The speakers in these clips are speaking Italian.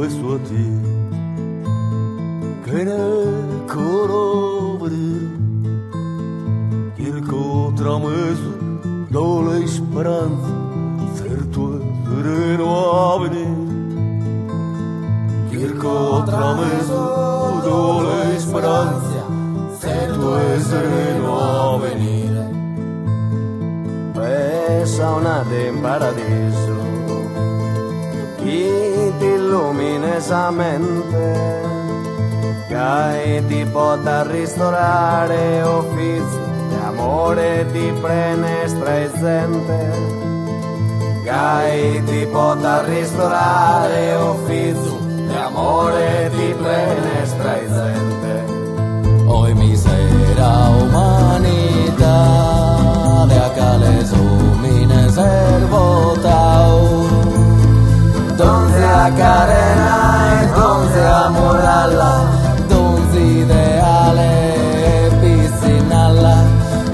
promesso a te che ne coro vedere Chirco tramesso dole speranze certo è sereno a venire Chirco tramesso dole speranze certo è sereno a venire Pesa una in paradiso chi ti illumina esa mente che ti potrà ristorare offizi di amore ti prenestra e sente che ti potrà ristorare offizi di amore ti prenestra e sente Hoy misera humanidad de acá les humines servotao donde a carena e donde a morala donde ideale piscinala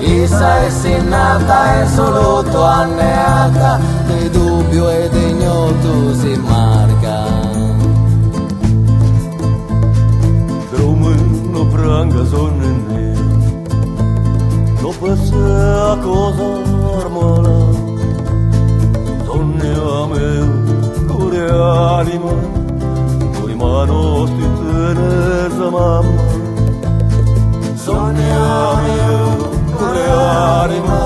Isa es innata e solo anneata de dubbio e de ignoto si marca Drumul pranga sonne nera no passa a cosa armala sonne a me cuore anima cuore mano sti tenesa mamma sonne a me cuore anima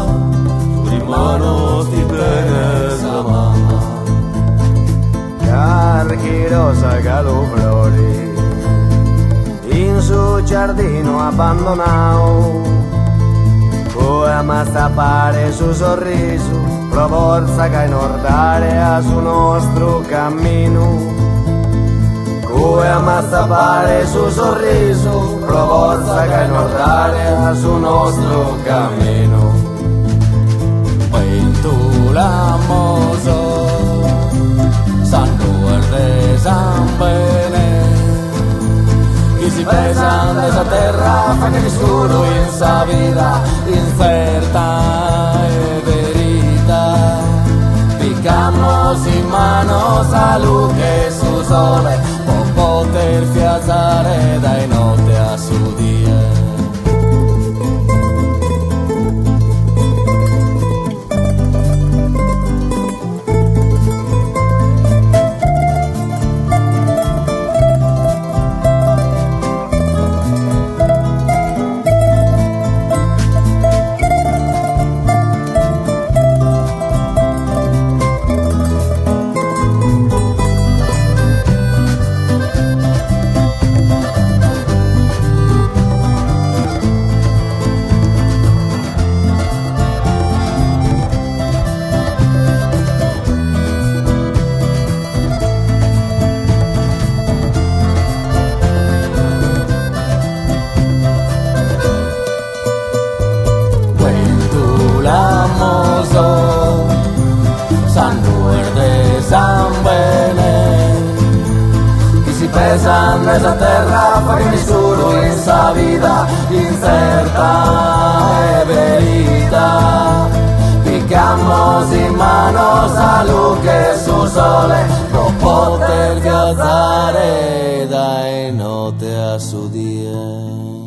cuore mano sti tenesa mamma Carchi rosa caluflori in su giardino abbandonato come massa pare su sorriso proporza che inordare a su nostro cammino come massa pare su sorriso proporza che inordare a su nostro cammino Pentulamoso San Verde San Bene y si pesan de esa terra fa que escuro in sa vida incerta e verita picamos in manos a luz que su sole por poter fiazzare dai notte a su dia San Verde San Bene y si pesan de esa terra fa que escuro in sa vida incerta e verita picamos in manos a luz che su sole no poter fiazzare dai notte a su dia